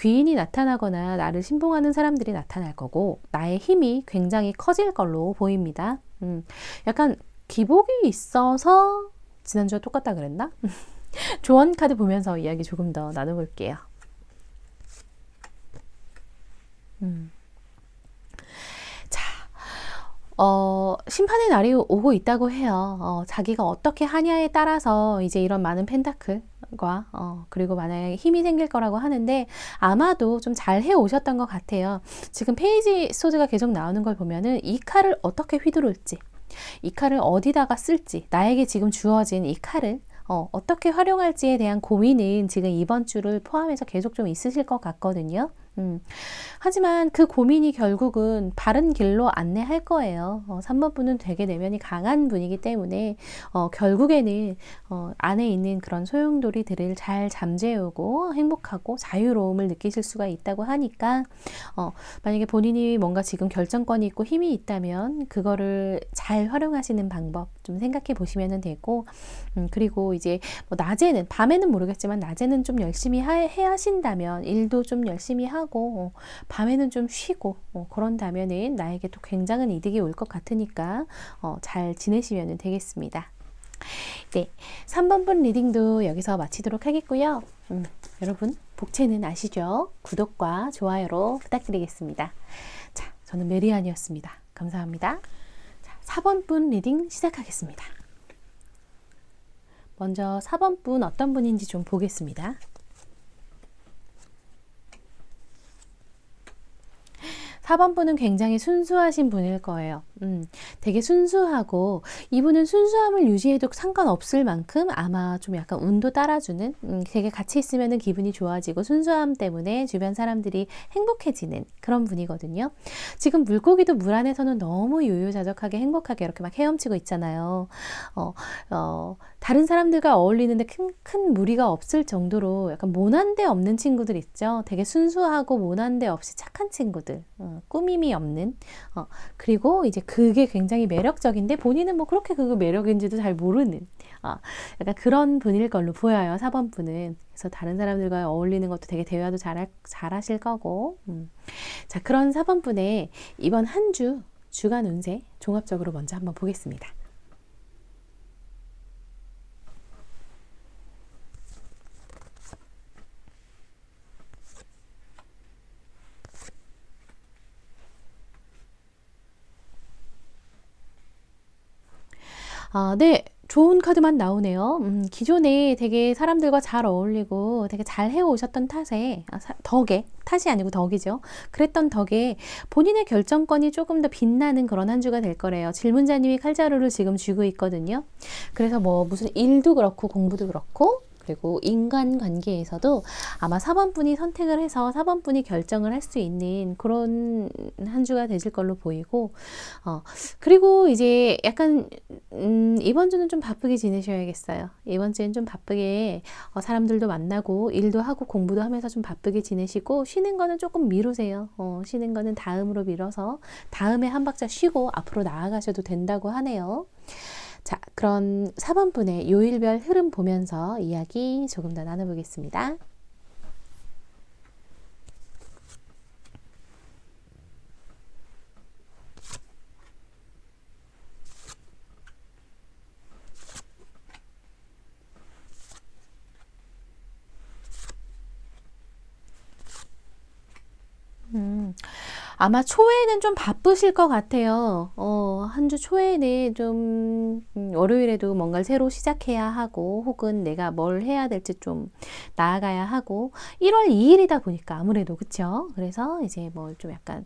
귀인이 나타나거나 나를 신봉하는 사람들이 나타날 거고, 나의 힘이 굉장히 커질 걸로 보입니다. 약간 기복이 있어서, 지난주와 똑같다 그랬나? 조언 카드 보면서 이야기 조금 더 나눠볼게요. 자, 심판의 날이 오고 있다고 해요. 자기가 어떻게 하냐에 따라서 이제 이런 많은 펜타클과 그리고 만약에 힘이 생길 거라고 하는데, 아마도 좀 잘 해오셨던 것 같아요. 지금 페이지 소드가 계속 나오는 걸 보면은 이 칼을 어떻게 휘두를지, 이 칼을 어디다가 쓸지, 나에게 지금 주어진 이 칼을 어떻게 활용할지에 대한 고민은 지금 이번 주를 포함해서 계속 좀 있으실 것 같거든요. 하지만 그 고민이 결국은 바른 길로 안내할 거예요. 3번 분은 되게 내면이 강한 분이기 때문에 결국에는 안에 있는 그런 소용돌이들을 잘 잠재우고 행복하고 자유로움을 느끼실 수가 있다고 하니까, 만약에 본인이 뭔가 지금 결정권이 있고 힘이 있다면 그거를 잘 활용하시는 방법 좀 생각해 보시면 되고, 그리고 이제 뭐 낮에는, 밤에는 모르겠지만 낮에는 좀 열심히 해 하신다면, 일도 좀 열심히 하고 밤에는 좀 쉬고 그런다면은 나에게 또 굉장한 이득이 올 것 같으니까 잘 지내시면 되겠습니다. 네, 3번 분 리딩도 여기서 마치도록 하겠고요. 여러분, 복채는 아시죠? 구독과 좋아요로 부탁드리겠습니다. 자, 저는 메리안이었습니다. 감사합니다. 자, 4번 분 리딩 시작하겠습니다. 먼저 4번 분 어떤 분인지 좀 보겠습니다. 4번 분은 굉장히 순수하신 분일 거예요. 되게 순수하고, 이분은 순수함을 유지해도 상관없을 만큼 아마 좀 약간 운도 따라주는, 되게 같이 있으면 기분이 좋아지고 순수함 때문에 주변 사람들이 행복해지는 그런 분이거든요. 지금 물고기도 물 안에서는 너무 유유자적하게 행복하게 이렇게 막 헤엄치고 있잖아요. 다른 사람들과 어울리는데 큰 무리가 없을 정도로 약간 모난데 없는 친구들 있죠. 되게 순수하고 모난데 없이 착한 친구들, 꾸밈이 없는, 그리고 이제 그게 굉장히 매력적인데 본인은 뭐 그렇게 그거 매력인지도 잘 모르는, 약간 그런 분일 걸로 보여요. 4번 분은. 그래서 다른 사람들과 어울리는 것도 되게 대화도 잘하실 거고. 자, 그런 4번 분의 이번 한 주 주간 운세 종합적으로 먼저 한번 보겠습니다. 네. 좋은 카드만 나오네요. 기존에 되게 사람들과 잘 어울리고 되게 잘 해오셨던 덕에, 탓이 아니고 덕이죠. 그랬던 덕에 본인의 결정권이 조금 더 빛나는 그런 한 주가 될 거래요. 질문자님이 칼자루를 지금 쥐고 있거든요. 그래서 뭐 무슨 일도 그렇고 공부도 그렇고 그리고 인간관계에서도 아마 4번 분이 선택을 해서 4번 분이 결정을 할 수 있는 그런 한 주가 되실 걸로 보이고, 그리고 이제 약간 이번 주는 좀 바쁘게 지내셔야겠어요. 이번 주엔 좀 바쁘게 사람들도 만나고 일도 하고 공부도 하면서 좀 바쁘게 지내시고, 쉬는 거는 조금 미루세요. 쉬는 거는 다음으로 미뤄서 다음에 한 박자 쉬고 앞으로 나아가셔도 된다고 하네요. 자, 그런 4번 분의 요일별 흐름 보면서 이야기 조금 더 나눠보겠습니다. 아마 초에는 좀 바쁘실 것 같아요. 한 주 초에는 좀 월요일에도 뭔가를 새로 시작해야 하고 혹은 내가 뭘 해야 될지 좀 나아가야 하고 1월 2일이다 보니까 아무래도 그쵸? 그래서 이제 뭐 좀 약간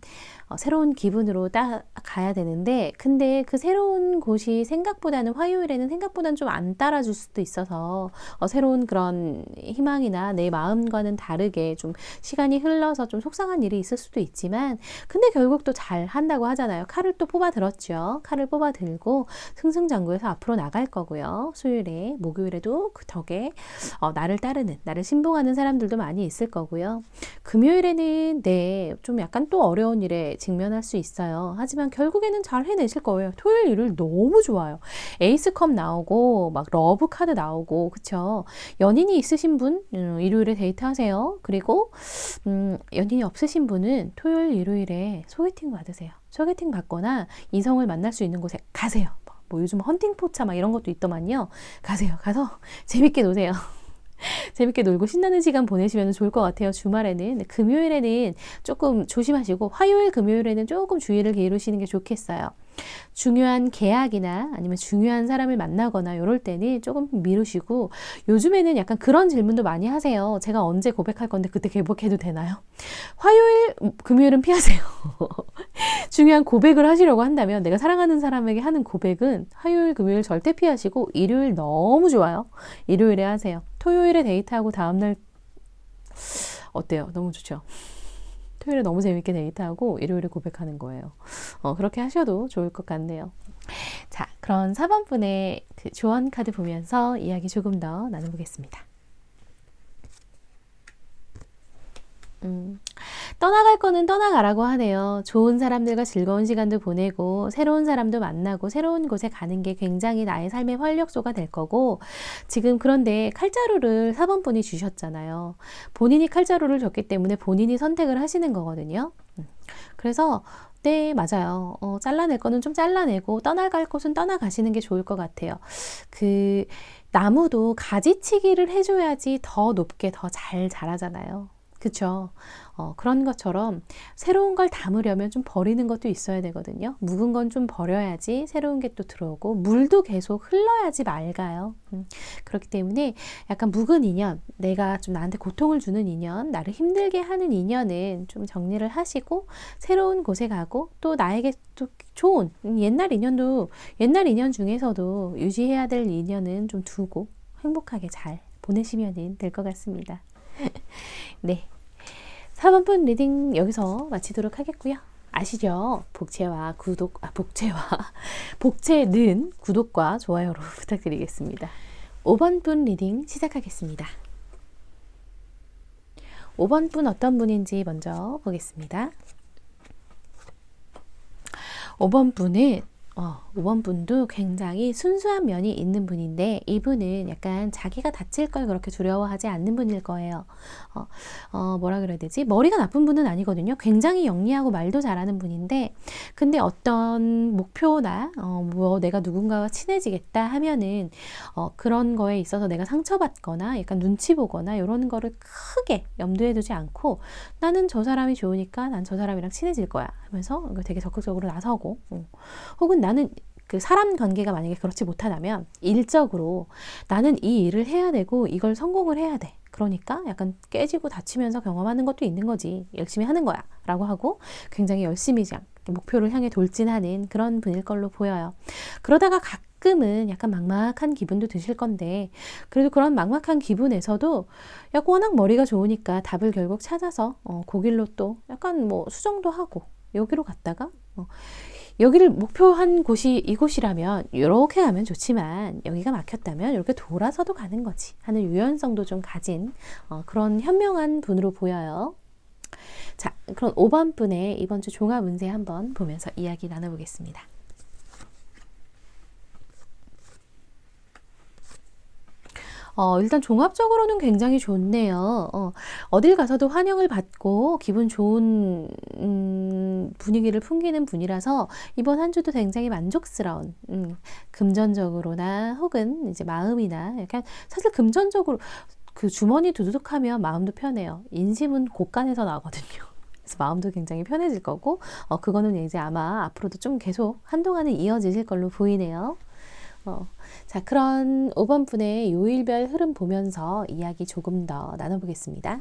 새로운 기분으로 딱 가야 되는데 근데 그 새로운 곳이 생각보다는 화요일에는 생각보다는 좀 안 따라줄 수도 있어서 새로운 그런 희망이나 내 마음과는 다르게 좀 시간이 흘러서 좀 속상한 일이 있을 수도 있지만 근데 결국 또 잘 한다고 하잖아요. 칼을 또 뽑아 들었죠. 칼을 뽑아 들고 승승장구해서 앞으로 나갈 거고요. 수요일에, 목요일에도 그 덕에 나를 따르는, 나를 신봉하는 사람들도 많이 있을 거고요. 금요일에는 좀 약간 또 어려운 일에 직면할 수 있어요. 하지만 결국에는 잘 해내실 거예요. 토요일, 일요일 너무 좋아요. 에이스컵 나오고 막 러브 카드 나오고 그쵸? 연인이 있으신 분 일요일에 데이트하세요. 그리고 연인이 없으신 분은 토요일, 일요일에 소개팅 받으세요. 소개팅 받거나 이성을 만날 수 있는 곳에 가세요. 뭐 요즘 헌팅 포차 막 이런 것도 있더만요. 가세요. 가서 재밌게 노세요. 재밌게 놀고 신나는 시간 보내시면 좋을 것 같아요. 주말에는. 금요일에는 조금 조심하시고 화요일, 금요일에는 조금 주의를 기울이시는 게 좋겠어요. 중요한 계약이나 아니면 중요한 사람을 만나거나 이럴 때는 조금 미루시고 요즘에는 약간 그런 질문도 많이 하세요. 제가 언제 고백할 건데 그때 개복해도 되나요? 화요일, 금요일은 피하세요. 중요한 고백을 하시려고 한다면 내가 사랑하는 사람에게 하는 고백은 화요일, 금요일 절대 피하시고 일요일 너무 좋아요. 일요일에 하세요. 토요일에 데이트하고 다음날 어때요? 너무 좋죠? 토요일에 너무 재밌게 데이트하고 일요일에 고백하는 거예요. 그렇게 하셔도 좋을 것 같네요. 자, 그런 4번 분의 그 조언 카드 보면서 이야기 조금 더 나눠보겠습니다. 떠나갈 거는 떠나가라고 하네요. 좋은 사람들과 즐거운 시간도 보내고 새로운 사람도 만나고 새로운 곳에 가는 게 굉장히 나의 삶의 활력소가 될 거고 지금 그런데 칼자루를 4번 분이 주셨잖아요. 본인이 칼자루를 줬기 때문에 본인이 선택을 하시는 거거든요. 그래서 네, 맞아요. 잘라낼 거는 좀 잘라내고 떠나갈 곳은 떠나가시는 게 좋을 것 같아요. 그 나무도 가지치기를 해줘야지 더 높게 더 잘 자라잖아요. 그쵸? 그런 것처럼 새로운 걸 담으려면 좀 버리는 것도 있어야 되거든요. 묵은 건 좀 버려야지 새로운 게 또 들어오고 물도 계속 흘러야지 맑아요. 그렇기 때문에 약간 묵은 인연, 내가 좀 나한테 고통을 주는 인연, 나를 힘들게 하는 인연은 좀 정리를 하시고 새로운 곳에 가고 또 나에게 또 좋은 옛날 인연 중에서도 유지해야 될 인연은 좀 두고 행복하게 잘 보내시면 될 것 같습니다. 네. 4번 분 리딩 여기서 마치도록 하겠고요. 아시죠? 복채는 구독과 좋아요로 부탁드리겠습니다. 5번 분 리딩 시작하겠습니다. 5번 분 어떤 분인지 먼저 보겠습니다. 5번 분은 5번 분도 굉장히 순수한 면이 있는 분인데 이분은 약간 자기가 다칠 걸 그렇게 두려워하지 않는 분일 거예요. 뭐라 그래야 되지? 머리가 나쁜 분은 아니거든요. 굉장히 영리하고 말도 잘하는 분인데 근데 어떤 목표나 뭐 내가 누군가와 친해지겠다 하면은 그런 거에 있어서 내가 상처받거나 약간 눈치 보거나 이런 거를 크게 염두에 두지 않고 나는 저 사람이 좋으니까 난 저 사람이랑 친해질 거야 하면서 되게 적극적으로 나서고 혹은 나는 그 사람 관계가 만약에 그렇지 못하다면 일적으로 나는 이 일을 해야 되고 이걸 성공을 해야 돼. 그러니까 약간 깨지고 다치면서 경험하는 것도 있는 거지. 열심히 하는 거야. 라고 하고 굉장히 열심히 목표를 향해 돌진하는 그런 분일 걸로 보여요. 그러다가 가끔은 약간 막막한 기분도 드실 건데 그래도 그런 막막한 기분에서도 약간 워낙 머리가 좋으니까 답을 결국 찾아서 그 길로 또 약간 뭐 수정도 하고 여기로 갔다가 여기를 목표한 곳이 이곳이라면 이렇게 가면 좋지만 여기가 막혔다면 이렇게 돌아서도 가는 거지 하는 유연성도 좀 가진 그런 현명한 분으로 보여요. 자, 그럼 5번 분의 이번 주 종합 운세 한번 보면서 이야기 나눠보겠습니다. 일단 종합적으로는 굉장히 좋네요. 어딜 가서도 환영을 받고 기분 좋은 분위기를 풍기는 분이라서 이번 한 주도 굉장히 만족스러운 금전적으로나 혹은 이제 마음이나 약간 사실 금전적으로 그 주머니 두둑하면 마음도 편해요. 인심은 곳간에서 나거든요. 그래서 마음도 굉장히 편해질 거고 그거는 이제 아마 앞으로도 좀 계속 한동안은 이어지실 걸로 보이네요. 자, 그런 5번 분의 요일별 흐름 보면서 이야기 조금 더 나눠보겠습니다.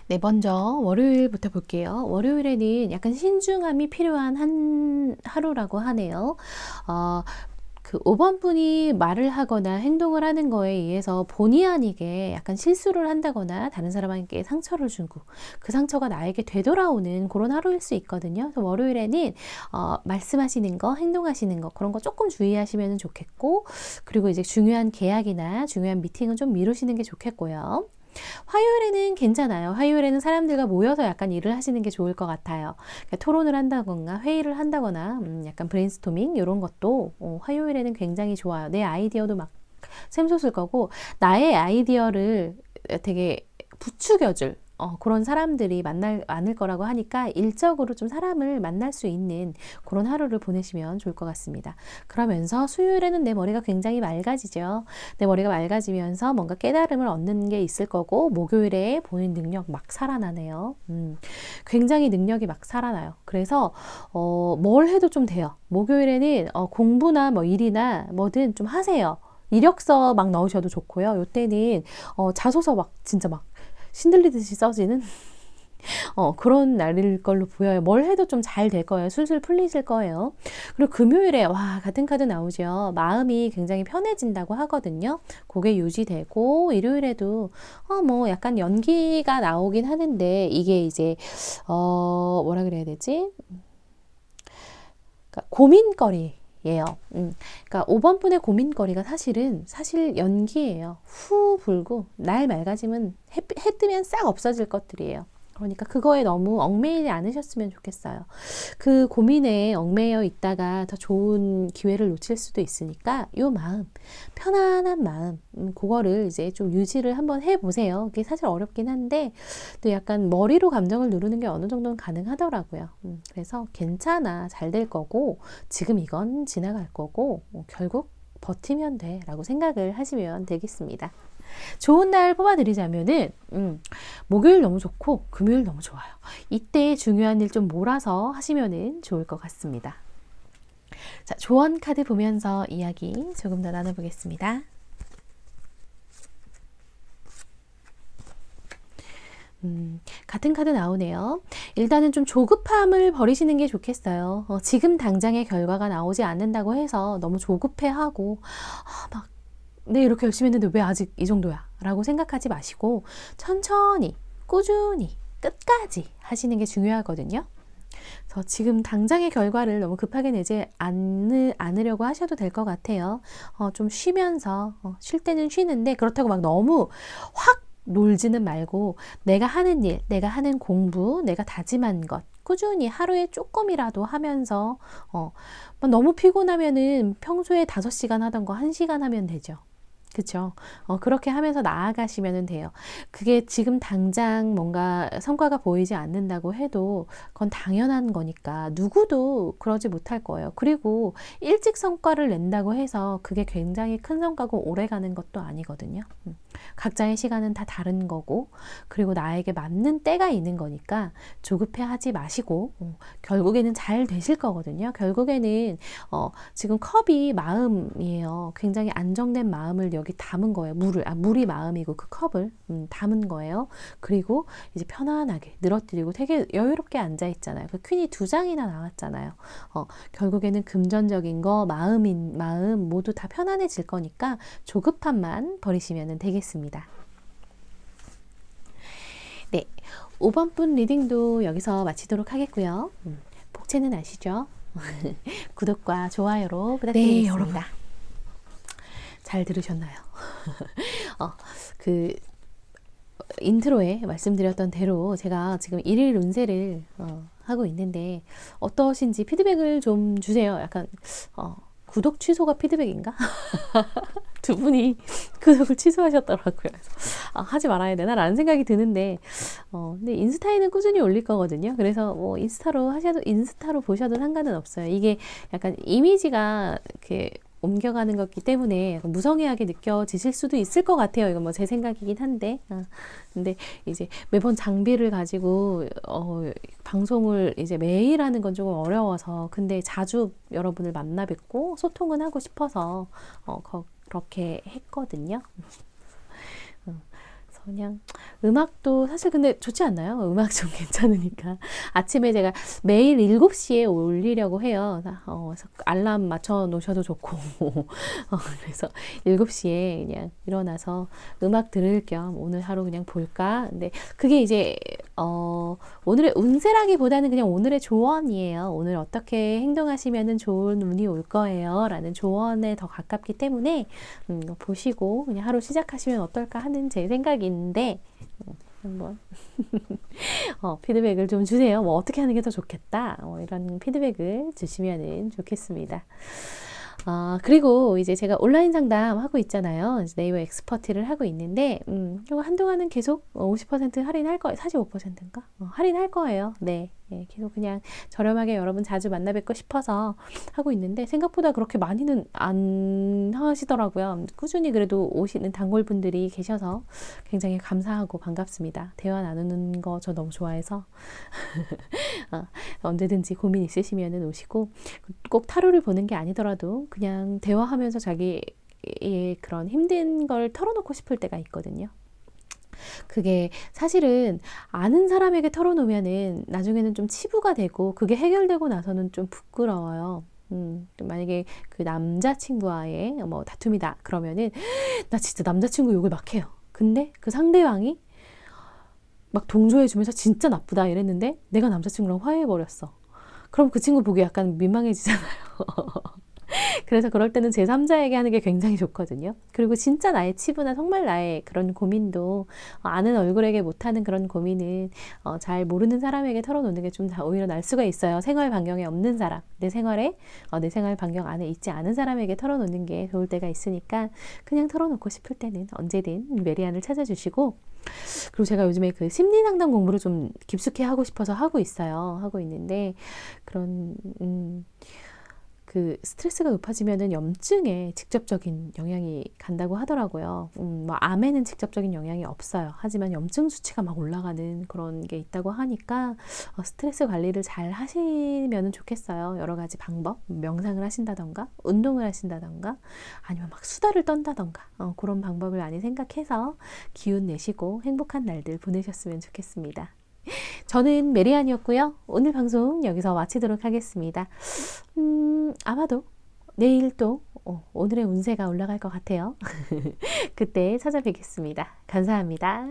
네, 먼저 월요일부터 볼게요. 월요일에는 약간 신중함이 필요한 한 하루라고 하네요. 그 5번 분이 말을 하거나 행동을 하는 거에 의해서 본의 아니게 약간 실수를 한다거나 다른 사람에게 상처를 주고 그 상처가 나에게 되돌아오는 그런 하루일 수 있거든요. 그래서 월요일에는 말씀하시는 거, 행동하시는 거 그런 거 조금 주의하시면 좋겠고 그리고 이제 중요한 계약이나 중요한 미팅은 좀 미루시는 게 좋겠고요. 화요일에는 괜찮아요. 화요일에는 사람들과 모여서 약간 일을 하시는 게 좋을 것 같아요. 그러니까 토론을 한다거나 회의를 한다거나 약간 브레인스토밍 이런 것도 화요일에는 굉장히 좋아요. 내 아이디어도 막 샘솟을 거고 나의 아이디어를 되게 부추겨줄 그런 사람들이 많을 거라고 하니까 일적으로 좀 사람을 만날 수 있는 그런 하루를 보내시면 좋을 것 같습니다. 그러면서 수요일에는 내 머리가 굉장히 맑아지죠. 내 머리가 맑아지면서 뭔가 깨달음을 얻는 게 있을 거고 목요일에 본인 능력 막 살아나네요. 굉장히 능력이 막 살아나요. 그래서 뭘 해도 좀 돼요. 목요일에는 공부나 뭐 일이나 뭐든 좀 하세요. 이력서 막 넣으셔도 좋고요. 이때는 자소서 막 진짜 막 신들리듯이 써지는 그런 날일 걸로 보여요. 뭘 해도 좀 잘 될 거예요. 술술 풀리실 거예요. 그리고 금요일에 와 같은 카드 나오죠. 마음이 굉장히 편해진다고 하거든요. 그게 유지되고 일요일에도 뭐 약간 연기가 나오긴 하는데 이게 이제 뭐라 그래야 되지? 그러니까 고민거리 예요. 그러니까 5번 분의 고민거리가 사실 연기예요. 후 불고 날 맑아지면 해 뜨면 싹 없어질 것들이에요. 그러니까 그거에 너무 얽매이지 않으셨으면 좋겠어요. 그 고민에 얽매여 있다가 더 좋은 기회를 놓칠 수도 있으니까 요 마음, 편안한 마음, 그거를 이제 좀 유지를 한번 해보세요. 그게 사실 어렵긴 한데 또 약간 머리로 감정을 누르는 게 어느 정도는 가능하더라고요. 그래서 괜찮아, 잘 될 거고 지금 이건 지나갈 거고 결국 버티면 돼 라고 생각을 하시면 되겠습니다. 좋은 날 뽑아드리자면은 목요일 너무 좋고 금요일 너무 좋아요. 이때 중요한 일 좀 몰아서 하시면은 좋을 것 같습니다. 자, 조언 카드 보면서 이야기 조금 더 나눠보겠습니다. 같은 카드 나오네요. 일단은 좀 조급함을 버리시는 게 좋겠어요. 지금 당장의 결과가 나오지 않는다고 해서 너무 조급해하고 막 네, 이렇게 열심히 했는데 왜 아직 이 정도야? 라고 생각하지 마시고 천천히 꾸준히 끝까지 하시는 게 중요하거든요. 그래서 지금 당장의 결과를 너무 급하게 내지 않으려고 하셔도 될 것 같아요. 좀 쉬면서 쉴 때는 쉬는데 그렇다고 막 너무 확 놀지는 말고 내가 하는 일, 내가 하는 공부, 내가 다짐한 것 꾸준히 하루에 조금이라도 하면서 너무 피곤하면은 평소에 5시간 하던 거 1시간 하면 되죠. 그쵸. 그렇게 하면서 나아가시면 돼요. 그게 지금 당장 뭔가 성과가 보이지 않는다고 해도 그건 당연한 거니까 누구도 그러지 못할 거예요. 그리고 일찍 성과를 낸다고 해서 그게 굉장히 큰 성과고 오래 가는 것도 아니거든요. 각자의 시간은 다 다른 거고, 그리고 나에게 맞는 때가 있는 거니까 조급해 하지 마시고, 결국에는 잘 되실 거거든요. 결국에는 지금 컵이 마음이에요. 굉장히 안정된 마음을 여기 담은 거예요. 물이 마음이고 그 컵을 담은 거예요. 그리고 이제 편안하게 늘어뜨리고 되게 여유롭게 앉아 있잖아요. 그 퀸이 2장이나 나왔잖아요. 결국에는 금전적인 거, 마음 모두 다 편안해질 거니까 조급함만 버리시면 되겠습니다. 네, 5번 분 리딩도 여기서 마치도록 하겠고요. 복채는 아시죠? 구독과 좋아요로 부탁드리겠습니다. 네, 여러분. 잘 들으셨나요? 그 인트로에 말씀드렸던 대로 제가 지금 일일 운세를 하고 있는데 어떠신지 피드백을 좀 주세요. 약간 구독 취소가 피드백인가? 두 분이 구독을 취소하셨더라고요. 그래서 하지 말아야 되나? 라는 생각이 드는데 근데 인스타에는 꾸준히 올릴 거거든요. 그래서 뭐 인스타로 보셔도 상관은 없어요. 이게 약간 이미지가 이렇게 옮겨가는 거기 때문에 무성의하게 느껴지실 수도 있을 것 같아요. 이건 뭐 제 생각이긴 한데. 근데 이제 매번 장비를 가지고 방송을 이제 매일 하는 건 조금 어려워서, 근데 자주 여러분을 만나 뵙고 소통은 하고 싶어서 그렇게 했거든요. 그냥 음악도 사실 근데 좋지 않나요? 음악 좀 괜찮으니까. 아침에 제가 매일 7시에 올리려고 해요. 그래서 알람 맞춰 놓으셔도 좋고 그래서 7시에 그냥 일어나서 음악 들을 겸 오늘 하루 그냥 볼까? 근데 그게 이제 오늘의 운세라기보다는 그냥 오늘의 조언이에요. 오늘 어떻게 행동하시면 좋은 운이 올 거예요 라는 조언에 더 가깝기 때문에 보시고 그냥 하루 시작하시면 어떨까 하는 제 생각인데 한번 피드백을 좀 주세요. 뭐 어떻게 하는 게 더 좋겠다, 이런 피드백을 주시면 좋겠습니다. 그리고 이제 제가 온라인 상담 하고 있잖아요. 네이버 엑스퍼트를 하고 있는데, 이거 한동안은 계속 50% 할인할 거예요. 45%인가? 할인할 거예요. 네. 예, 계속 그냥 저렴하게 여러분 자주 만나 뵙고 싶어서 하고 있는데, 생각보다 그렇게 많이는 안 하시더라고요. 꾸준히 그래도 오시는 단골분들이 계셔서 굉장히 감사하고 반갑습니다. 대화 나누는 거 저 너무 좋아해서. 언제든지 고민 있으시면 오시고, 꼭 타로를 보는 게 아니더라도 그냥 대화하면서 자기의 그런 힘든 걸 털어놓고 싶을 때가 있거든요. 그게 사실은 아는 사람에게 털어놓으면은 나중에는 좀 치부가 되고, 그게 해결되고 나서는 좀 부끄러워요. 만약에 그 남자친구와의 뭐 다툼이다 그러면은 나 진짜 남자친구 욕을 막 해요. 근데 그 상대방이 막 동조해주면서 진짜 나쁘다 이랬는데 내가 남자친구랑 화해해버렸어. 그럼 그 친구 보기 약간 민망해지잖아요. 그래서 그럴 때는 제3자에게 하는 게 굉장히 좋거든요. 그리고 진짜 나의 치부나 정말 나의 그런 고민도 아는 얼굴에게 못하는 그런 고민은 잘 모르는 사람에게 털어놓는 게 좀 오히려 날 수가 있어요. 생활 반경에 없는 사람, 내 생활 반경 안에 있지 않은 사람에게 털어놓는 게 좋을 때가 있으니까 그냥 털어놓고 싶을 때는 언제든 메리안을 찾아주시고, 그리고 제가 요즘에 그 심리 상담 공부를 좀 깊숙이 하고 싶어서 하고 있어요. 하고 있는데 그런 그 스트레스가 높아지면은 염증에 직접적인 영향이 간다고 하더라고요. 뭐 암에는 직접적인 영향이 없어요. 하지만 염증 수치가 막 올라가는 그런 게 있다고 하니까 스트레스 관리를 잘 하시면 좋겠어요. 여러 가지 방법, 명상을 하신다던가 운동을 하신다던가 아니면 막 수다를 떤다던가 그런 방법을 많이 생각해서 기운 내시고 행복한 날들 보내셨으면 좋겠습니다. 저는 메리안이었고요. 오늘 방송 여기서 마치도록 하겠습니다. 아마도 내일 또 오늘의 운세가 올라갈 것 같아요. 그때 찾아뵙겠습니다. 감사합니다.